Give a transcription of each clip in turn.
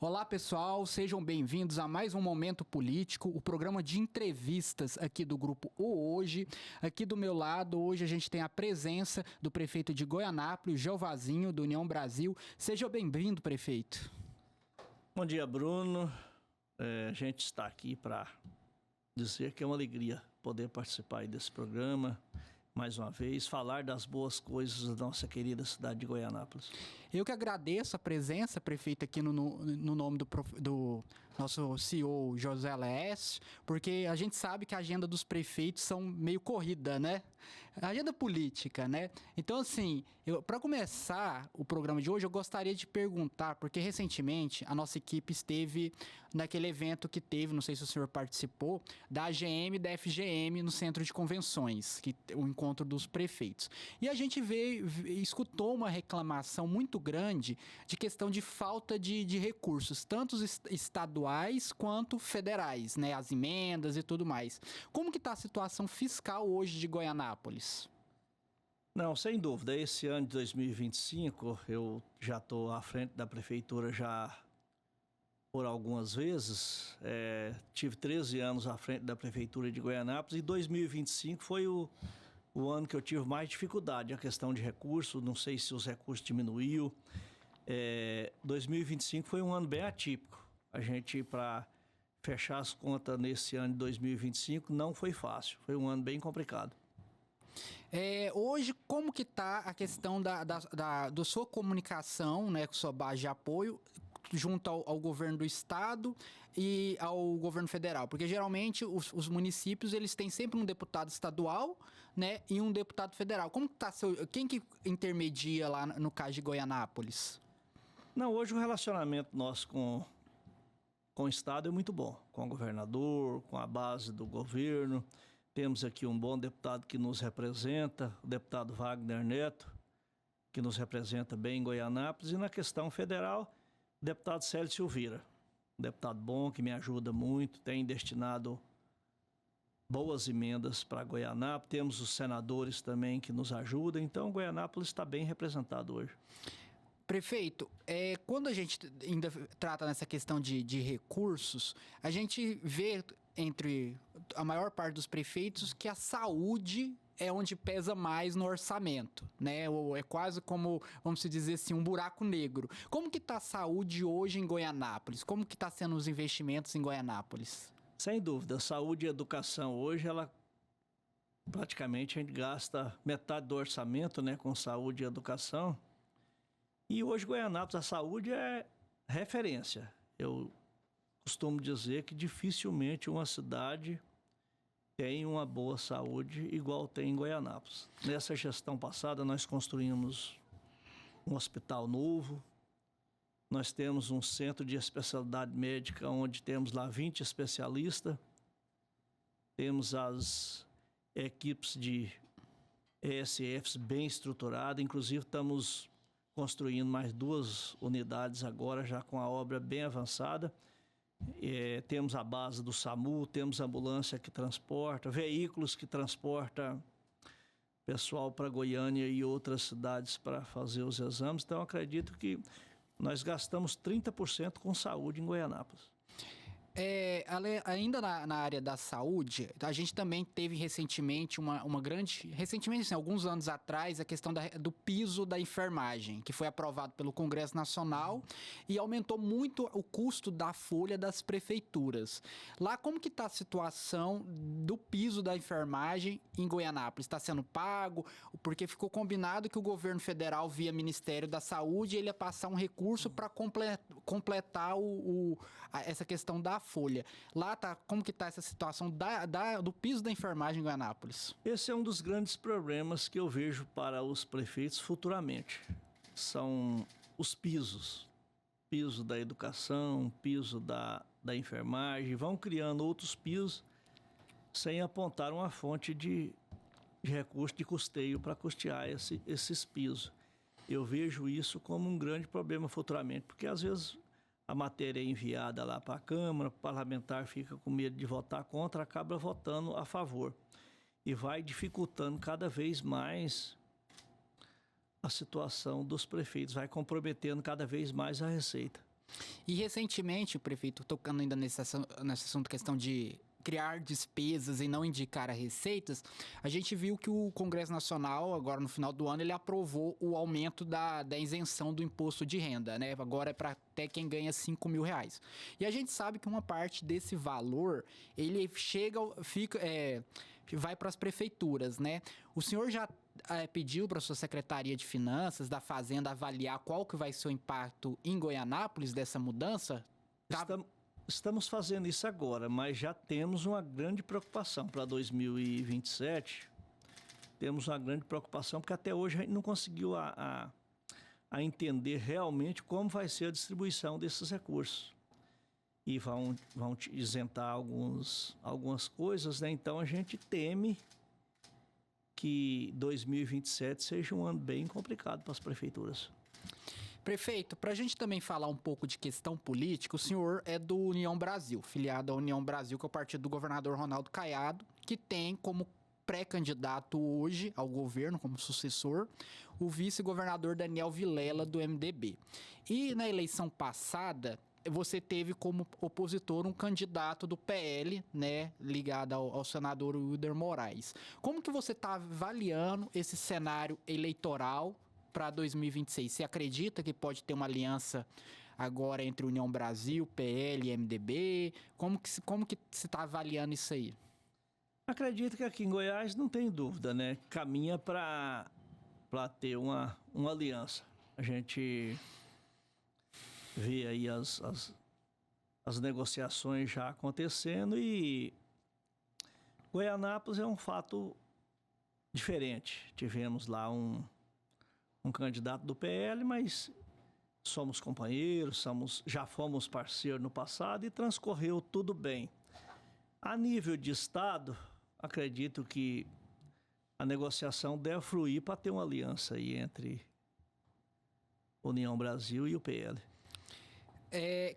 Olá pessoal, sejam bem-vindos a mais um Momento Político, o programa de entrevistas aqui do Grupo O Hoje. Aqui do meu lado, hoje a gente tem a presença do prefeito de Goianápolis, Jeovazinho, do União Brasil. Seja bem-vindo, prefeito. Bom dia, Bruno. A gente está aqui para dizer que é uma alegria poder participar aí desse programa. Mais uma vez, falar das boas coisas da nossa querida cidade de Goianápolis. Eu que agradeço a presença, prefeito, aqui no nome do nosso CEO, José Laércio, porque a gente sabe que a agenda dos prefeitos são meio corrida, né? A agenda política, né? Então, assim, para começar o programa de hoje, eu gostaria de perguntar, porque recentemente a nossa equipe esteve naquele evento que teve, não sei se o senhor participou, da AGM e da FGM no Centro de Convenções, o encontro dos prefeitos. E a gente escutou uma reclamação muito grande de questão de falta de recursos, tanto estaduais quanto federais, né? As emendas e tudo mais. Como que está a situação fiscal hoje de Goianápolis? Não, sem dúvida. Esse ano de 2025, eu já estou à frente da prefeitura já por algumas vezes. Tive 13 anos à frente da prefeitura de Goianápolis e 2025 foi o ano que eu tive mais dificuldade, a questão de recursos. Não sei se os recursos diminuiu. 2025 foi um ano bem atípico. A gente, para fechar as contas nesse ano de 2025, não foi fácil. Foi um ano bem complicado. Hoje, como que está a questão da sua comunicação, né, com sua base de apoio, junto ao governo do estado e ao governo federal? Porque geralmente os municípios eles têm sempre um deputado estadual, né, e um deputado federal. Como que tá quem que intermedia lá no caso de Goianápolis? Não, hoje o relacionamento nosso com o estado é muito bom, com o governador, com a base do governo. Temos aqui um bom deputado que nos representa, o deputado Wagner Neto, que nos representa bem em Goianápolis. E na questão federal, o deputado Célio Silveira, um deputado bom que me ajuda muito, tem destinado boas emendas para Goianápolis. Temos os senadores também que nos ajudam, então Goianápolis está bem representado hoje. Prefeito, quando a gente ainda trata nessa questão de recursos, a gente vê entre a maior parte dos prefeitos que a saúde é onde pesa mais no orçamento, né? É quase como, vamos dizer assim, um buraco negro. Como que está a saúde hoje em Goianápolis? Como que está sendo os investimentos em Goianápolis? Sem dúvida, saúde e educação hoje, praticamente a gente gasta metade do orçamento, né, com saúde e educação. E hoje Goianápolis, a saúde é referência. Eu costumo dizer que dificilmente uma cidade tem uma boa saúde igual tem em Goianápolis. Nessa gestão passada nós construímos um hospital novo, nós temos um centro de especialidade médica onde temos lá 20 especialistas, temos as equipes de ESFs bem estruturadas, inclusive estamos construindo mais 2 unidades agora, já com a obra bem avançada. Temos a base do SAMU, temos ambulância que transporta, veículos que transportam pessoal para Goiânia e outras cidades para fazer os exames. Então, acredito que nós gastamos 30% com saúde em Goianápolis. Ainda na área da saúde, a gente também teve recentemente recentemente, assim, alguns anos atrás, a questão do piso da enfermagem, que foi aprovado pelo Congresso Nacional e aumentou muito o custo da folha das prefeituras. Lá, como que está a situação do piso da enfermagem em Goianápolis? Está sendo pago? Porque ficou combinado que o governo federal, via Ministério da Saúde, ele ia passar um recurso para completar essa questão da folha. Lá como que tá essa situação do piso da enfermagem em Goianápolis? Esse é um dos grandes problemas que eu vejo para os prefeitos futuramente. São os pisos. Piso da educação, piso da enfermagem. Vão criando outros pisos sem apontar uma fonte de recurso de custeio para custear esses pisos. Eu vejo isso como um grande problema futuramente, porque às vezes a matéria é enviada lá para a Câmara, o parlamentar fica com medo de votar contra, acaba votando a favor. E vai dificultando cada vez mais a situação dos prefeitos, vai comprometendo cada vez mais a receita. E recentemente, prefeito, tocando ainda nesse assunto, questão de criar despesas e não indicar as receitas, a gente viu que o Congresso Nacional, agora no final do ano, ele aprovou o aumento da isenção do imposto de renda, né? Agora é para até quem ganha R$ 5.000. E a gente sabe que uma parte desse valor, ele vai para as prefeituras, né? O senhor já pediu para a sua Secretaria de Finanças da Fazenda avaliar qual que vai ser o impacto em Goianápolis dessa mudança? Estamos fazendo isso agora, mas já temos uma grande preocupação para 2027. Temos uma grande preocupação, porque até hoje a gente não conseguiu a entender realmente como vai ser a distribuição desses recursos. E vão isentar algumas coisas, né? Então a gente teme que 2027 seja um ano bem complicado para as prefeituras. Prefeito, para a gente também falar um pouco de questão política, o senhor é do União Brasil, filiado à União Brasil, que é o partido do governador Ronaldo Caiado, que tem como pré-candidato hoje ao governo, como sucessor, o vice-governador Daniel Vilela, do MDB. E na eleição passada, você teve como opositor um candidato do PL, né, ligado ao senador Wilder Moraes. Como que você está avaliando esse cenário eleitoral para 2026? Você acredita que pode ter uma aliança agora entre União Brasil, PL e MDB? Como que você está avaliando isso aí? Acredito que aqui em Goiás não tem dúvida, né? Caminha para ter uma aliança. A gente vê aí as negociações já acontecendo e Goianápolis é um fato diferente. Tivemos lá um candidato do PL, mas somos companheiros, já fomos parceiros no passado e transcorreu tudo bem. A nível de Estado, acredito que a negociação deve fluir para ter uma aliança aí entre União Brasil e o PL.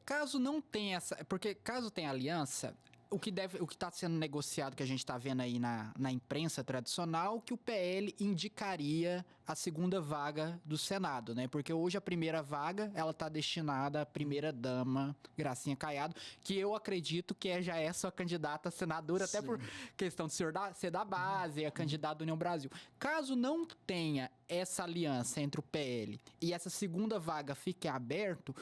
Caso não tenha porque caso tenha aliança, o que está sendo negociado, que a gente está vendo aí na imprensa tradicional, que o PL indicaria a segunda vaga do Senado, né? Porque hoje a primeira vaga, ela está destinada à primeira-dama Gracinha Caiado, que eu acredito que já é sua candidata a senadora, até por questão de ser da base, a candidata do União Brasil. Caso não tenha essa aliança entre o PL e essa segunda vaga fique aberto,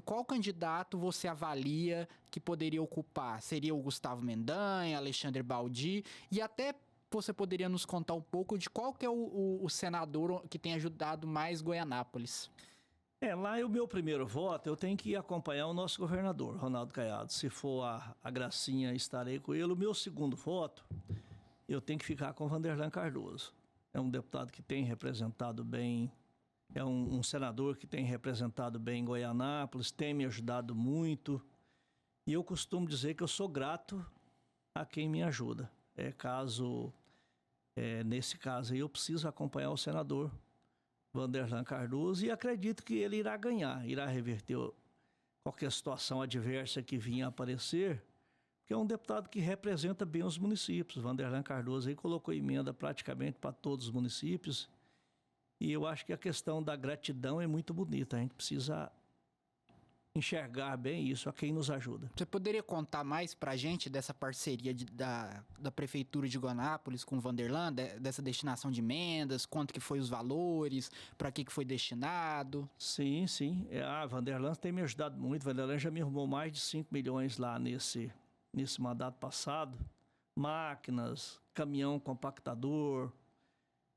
qual candidato você avalia que poderia ocupar? Seria o Gustavo Mendanha, Alexandre Baldi? E até você poderia nos contar um pouco de qual que é o senador que tem ajudado mais Goianápolis? Lá é o meu primeiro voto, eu tenho que acompanhar o nosso governador, Ronaldo Caiado. Se for a Gracinha, estarei com ele. O meu segundo voto, eu tenho que ficar com o Vanderlan Cardoso. É um deputado que tem representado bem. É um senador que tem representado bem Goianápolis, tem me ajudado muito. E eu costumo dizer que eu sou grato a quem me ajuda. Nesse caso aí, eu preciso acompanhar o senador Vanderlan Cardoso e acredito que ele irá ganhar, irá reverter qualquer situação adversa que vinha a aparecer, porque é um deputado que representa bem os municípios. Vanderlan Cardoso aí colocou emenda praticamente para todos os municípios. E eu acho que a questão da gratidão é muito bonita. A gente precisa enxergar bem isso, a quem nos ajuda. Você poderia contar mais pra gente dessa parceria da Prefeitura de Goianápolis com o Vanderlan, dessa destinação de emendas, quanto que foi os valores, para que foi destinado? Sim. Vanderlan tem me ajudado muito. Vanderlan já me arrumou mais de 5 milhões lá nesse mandato passado. Máquinas, caminhão compactador,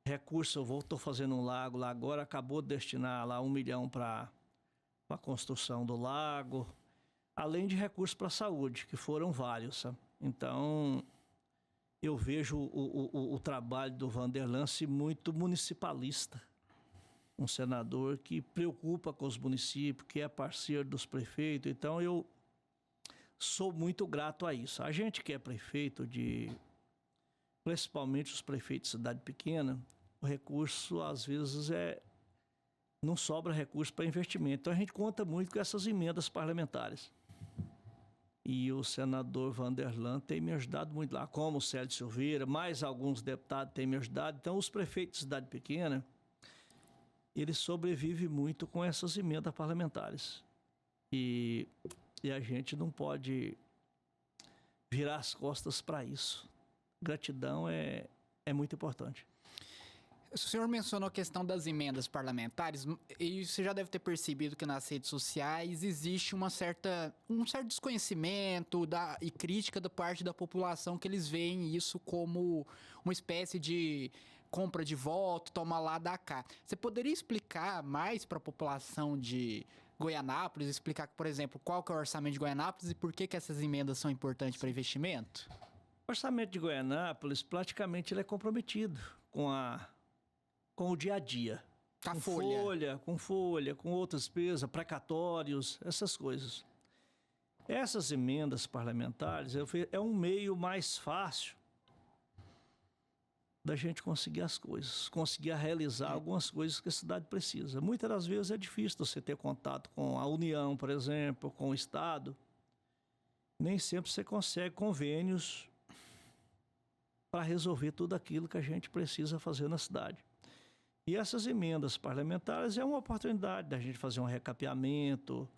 recurso, eu estou fazendo um lago lá agora, acabou de destinar lá 1 milhão para a construção do lago, além de recursos para a saúde, que foram vários, sabe? Então, eu vejo o trabalho do Vanderlan muito municipalista. Um senador que preocupa com os municípios, que é parceiro dos prefeitos. Então, eu sou muito grato a isso. A gente que é prefeito principalmente os prefeitos de cidade pequena, o recurso, às vezes, não sobra recurso para investimento. Então, a gente conta muito com essas emendas parlamentares. E o senador Vanderlan tem me ajudado muito lá, como o Célio Silveira, mais alguns deputados têm me ajudado. Então, os prefeitos de cidade pequena, eles sobrevivem muito com essas emendas parlamentares. E a gente não pode virar as costas para isso. Gratidão é muito importante. O senhor mencionou a questão das emendas parlamentares e você já deve ter percebido que nas redes sociais existe um certo desconhecimento e crítica da parte da população, que eles veem isso como uma espécie de compra de voto, toma lá, dá cá. Você poderia explicar mais para a população de Goianápolis, explicar, por exemplo, qual que é o orçamento de Goianápolis e por que essas emendas são importantes para investimento? O orçamento de Goianápolis, praticamente, ele é comprometido com o dia a dia. Com folha, com outras despesas, precatórios, essas coisas. Essas emendas parlamentares é um meio mais fácil da gente conseguir as coisas, conseguir realizar algumas coisas que a cidade precisa. Muitas das vezes é difícil você ter contato com a União, por exemplo, com o Estado. Nem sempre você consegue convênios para resolver tudo aquilo que a gente precisa fazer na cidade. E essas emendas parlamentares é uma oportunidade da gente fazer um recapeamento,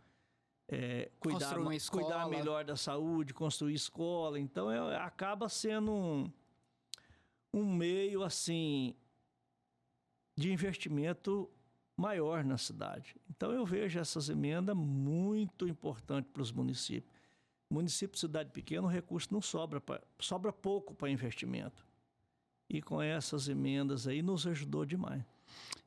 cuidar melhor da saúde, construir escola. Então, acaba sendo um meio, assim, de investimento maior na cidade. Então, eu vejo essas emendas muito importantes para os municípios. Município, cidade pequena, o recurso não sobra pouco para investimento. E com essas emendas aí nos ajudou demais.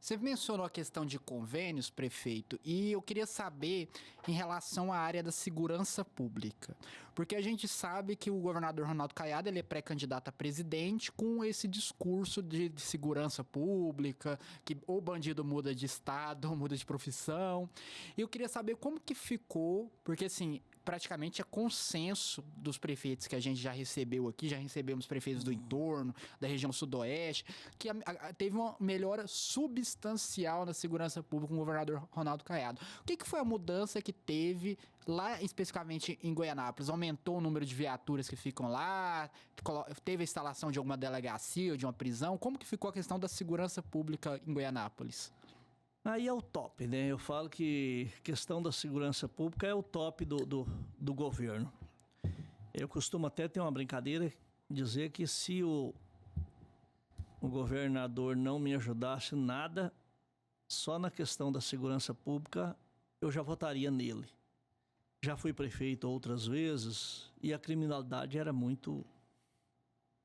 Você mencionou a questão de convênios, prefeito, e eu queria saber em relação à área da segurança pública. Porque a gente sabe que o governador Ronaldo Caiado ele é pré-candidato a presidente com esse discurso de segurança pública, que o bandido muda de estado, muda de profissão. E eu queria saber como que ficou, porque assim, praticamente é consenso dos prefeitos que a gente já recebeu aqui, já recebemos prefeitos do entorno, da região sudoeste, que teve uma melhora substancial na segurança pública com o governador Ronaldo Caiado. O que foi a mudança que teve lá especificamente em Goianápolis? Aumentou o número de viaturas que ficam lá? Teve a instalação de alguma delegacia ou de uma prisão? Como que ficou a questão da segurança pública em Goianápolis? Aí é o top, né? Eu falo que questão da segurança pública é o top do governo. Eu costumo até ter uma brincadeira, dizer que se o governador não me ajudasse nada, só na questão da segurança pública, eu já votaria nele. Já fui prefeito outras vezes e a criminalidade era muito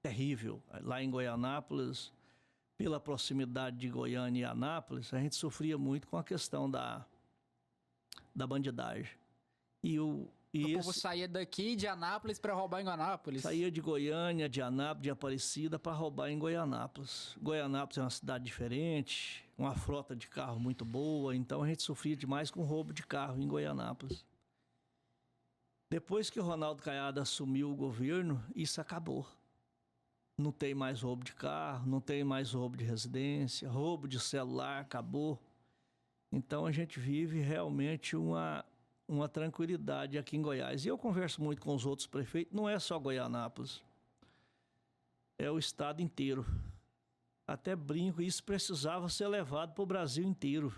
terrível. Lá em Goianápolis, pela proximidade de Goiânia e Anápolis, a gente sofria muito com a questão da bandidagem. O povo saía daqui de Anápolis para roubar em Goianápolis? Saía de Goiânia, de Anápolis, de Aparecida para roubar em Goianápolis. Goianápolis é uma cidade diferente, uma frota de carro muito boa, então a gente sofria demais com roubo de carro em Goianápolis. Depois que o Ronaldo Caiado assumiu o governo, isso acabou. Não tem mais roubo de carro, não tem mais roubo de residência, roubo de celular, acabou. Então a gente vive realmente uma tranquilidade aqui em Goiás. E eu converso muito com os outros prefeitos, não é só Goianápolis, é o estado inteiro. Até brinco, isso precisava ser levado para o Brasil inteiro.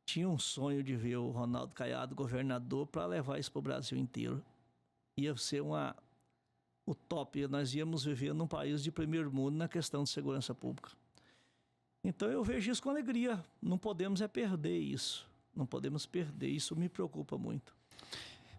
Tinha um sonho de ver o Ronaldo Caiado governador para levar isso para o Brasil inteiro. Ia ser o top, nós íamos viver num país de primeiro mundo na questão de segurança pública. Então eu vejo isso com alegria, não podemos perder isso. Não podemos perder, isso me preocupa muito.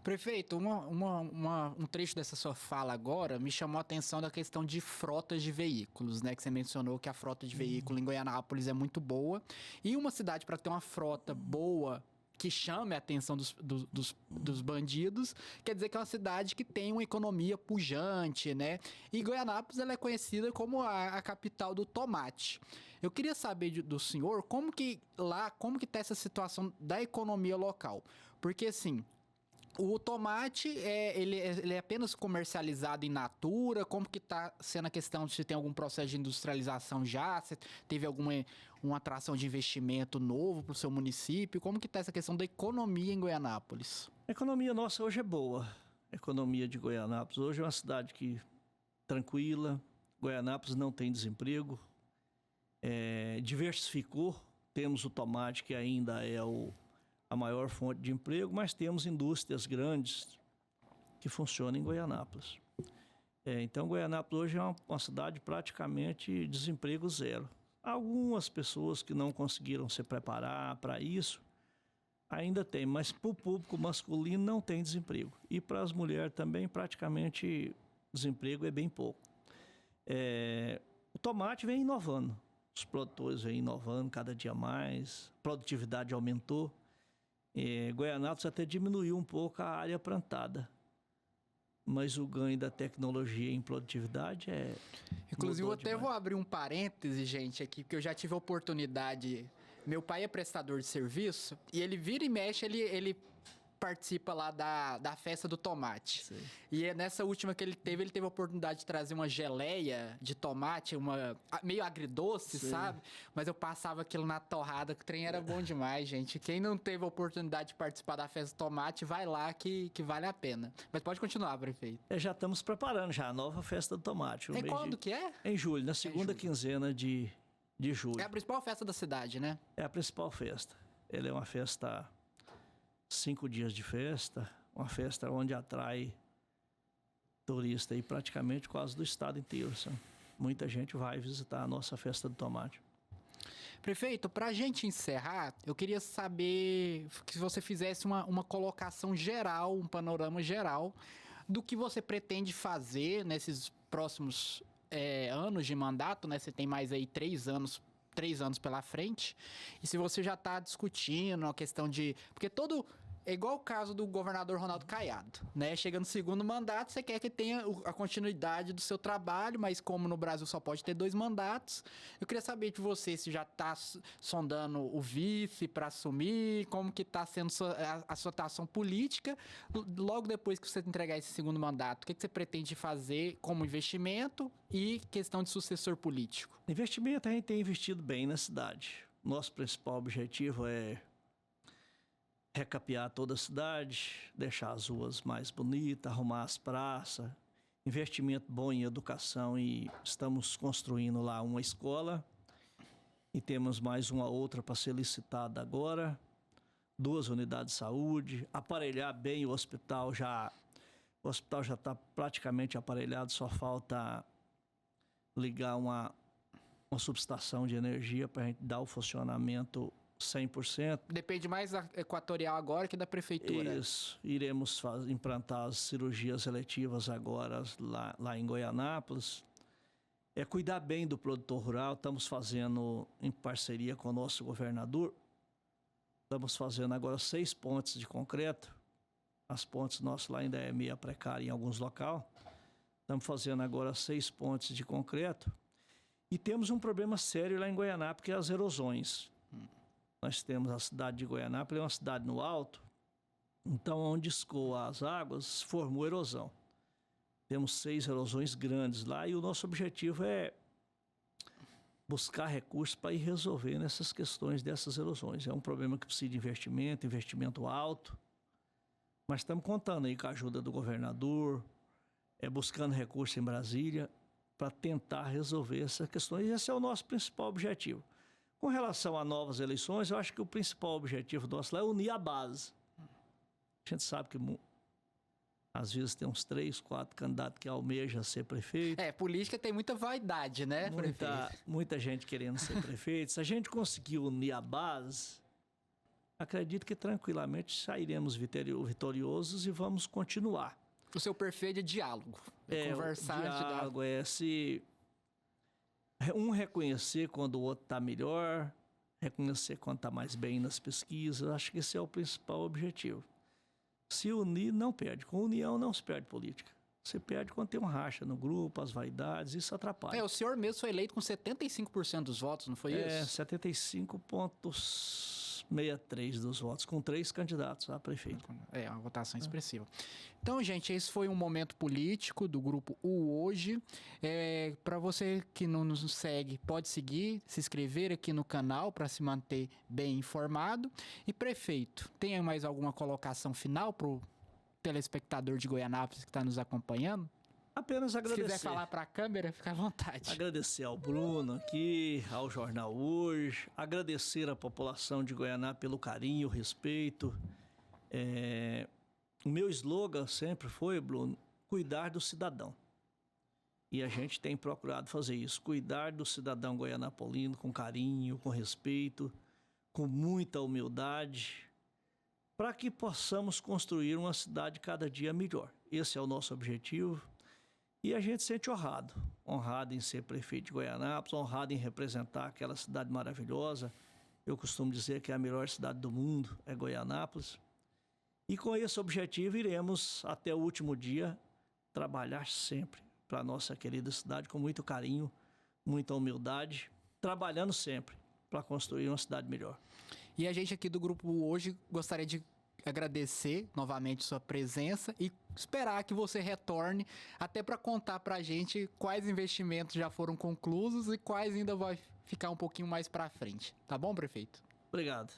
Prefeito, um trecho dessa sua fala agora me chamou a atenção da questão de frotas de veículos, né? Que você mencionou que a frota de veículo em Goianápolis é muito boa. E uma cidade, para ter uma frota boa, que chame a atenção dos bandidos, quer dizer que é uma cidade que tem uma economia pujante, né? E Goianápolis ela é conhecida como a capital do tomate. Eu queria saber do senhor como que tá essa situação da economia local. Porque, assim, o tomate, ele é apenas comercializado in natura? Como que está sendo a questão de se tem algum processo de industrialização já? Se teve uma atração de investimento novo para o seu município? Como que está essa questão da economia em Goianápolis? A economia nossa hoje é boa. A economia de Goianápolis hoje é uma cidade tranquila. Goianápolis não tem desemprego. Diversificou. Temos o tomate, que ainda é o a maior fonte de emprego, mas temos indústrias grandes que funcionam em Goianápolis. Então, Goianápolis hoje é uma cidade praticamente desemprego zero. Algumas pessoas que não conseguiram se preparar para isso, ainda tem, mas para o público masculino não tem desemprego. E para as mulheres também, praticamente, desemprego é bem pouco. O tomate vem inovando. Os produtores vêm inovando cada dia mais. A produtividade aumentou. Goianápolis até diminuiu um pouco a área plantada. Mas o ganho da tecnologia em produtividade Inclusive, eu até demais. vou abrir um parêntese, gente, aqui, porque eu já tive a oportunidade. Meu pai é prestador de serviço e ele vira e mexe, ele participa lá da festa do tomate. Sim. E nessa última que ele teve a oportunidade de trazer uma geleia de tomate, meio agridoce, Sim. sabe? Mas eu passava aquilo na torrada, que o trem era bom demais, gente. Quem não teve a oportunidade de participar da festa do tomate, vai lá que vale a pena. Mas pode continuar, prefeito. Já estamos preparando já a nova festa do tomate. E quando que é? Em julho, na segunda julho. quinzena de julho. É a principal festa da cidade, né? É a principal festa. Ela é uma festa, 5 dias de festa, uma festa onde atrai turista aí praticamente quase do estado inteiro. Sabe? Muita gente vai visitar a nossa festa do tomate. Prefeito, para a gente encerrar, eu queria saber que você fizesse uma colocação geral, um panorama geral do que você pretende fazer nesses próximos anos de mandato, né? Você tem mais aí 3 anos pela frente. E se você já está discutindo a questão de... Porque é igual o caso do governador Ronaldo Caiado, né? Chega no segundo mandato, você quer que tenha a continuidade do seu trabalho, mas como no Brasil só pode ter 2 mandatos, eu queria saber de você se já está sondando o vice para assumir, como que está sendo a sua atuação política, logo depois que você entregar esse segundo mandato, o que você pretende fazer como investimento e questão de sucessor político? Investimento, a gente tem investido bem na cidade. Nosso principal objetivo é recapear toda a cidade, deixar as ruas mais bonitas, arrumar as praças, investimento bom em educação e estamos construindo lá uma escola e temos mais uma outra para ser licitada agora, 2 unidades de saúde, aparelhar bem o hospital já está praticamente aparelhado, só falta ligar uma subestação de energia para a gente dar o funcionamento 100%. Depende mais da Equatorial agora que da prefeitura. Isso. Iremos implantar as cirurgias eletivas agora lá em Goianápolis. Cuidar bem do produtor rural. Estamos fazendo, em parceria com o nosso governador, estamos fazendo agora 6 pontes de concreto. As pontes nossas lá ainda é meio precária em alguns locais. Estamos fazendo agora 6 pontes de concreto. E temos um problema sério lá em Goianápolis, que é as erosões. Nós temos a cidade de Goianápolis, é uma cidade no alto, então onde escoa as águas, formou erosão. Temos 6 erosões grandes lá e o nosso objetivo é buscar recursos para ir resolvendo essas questões dessas erosões. É um problema que precisa de investimento alto, mas estamos contando aí com a ajuda do governador, buscando recursos em Brasília para tentar resolver essas questões. E esse é o nosso principal objetivo. Com relação a novas eleições, eu acho que o principal objetivo nosso lá é unir a base. A gente sabe que às vezes tem uns 3, 4 candidatos que almejam ser prefeito. Política tem muita vaidade, né, prefeito? Muita gente querendo ser prefeito. Se a gente conseguir unir a base, acredito que tranquilamente sairemos vitoriosos e vamos continuar. O seu perfil é de diálogo. Conversar, diálogo se reconhecer quando o outro está melhor, reconhecer quando está mais bem nas pesquisas. Acho que esse é o principal objetivo. Se unir, não perde. Com união, não se perde política. Você perde quando tem um racha no grupo, as vaidades, isso atrapalha. O senhor mesmo foi eleito com 75% dos votos, não foi isso? 75,63% dos votos, com 3 candidatos a prefeito. Uma votação expressiva. Então, gente, esse foi um momento político do Grupo U Hoje. Para você que não nos segue, pode seguir, se inscrever aqui no canal para se manter bem informado. E, prefeito, tem mais alguma colocação final para o telespectador de Goianápolis que está nos acompanhando? Apenas Se agradecer. quiser falar para a câmera, fica à vontade. Agradecer ao Bruno aqui, ao Jornal Hoje, agradecer à população de Goianápolis pelo carinho, o respeito. O meu slogan sempre foi, Bruno, cuidar do cidadão. E a gente tem procurado fazer isso, cuidar do cidadão goianapolino com carinho, com respeito, com muita humildade, para que possamos construir uma cidade cada dia melhor. Esse é o nosso objetivo. E a gente se sente honrado em ser prefeito de Goianápolis, honrado em representar aquela cidade maravilhosa. Eu costumo dizer que a melhor cidade do mundo é Goianápolis. E com esse objetivo iremos, até o último dia, trabalhar sempre para a nossa querida cidade com muito carinho, muita humildade, trabalhando sempre para construir uma cidade melhor. E a gente aqui do grupo hoje gostaria de agradecer novamente sua presença e esperar que você retorne até para contar para a gente quais investimentos já foram concluídos e quais ainda vai ficar um pouquinho mais para frente. Tá bom, prefeito? Obrigado.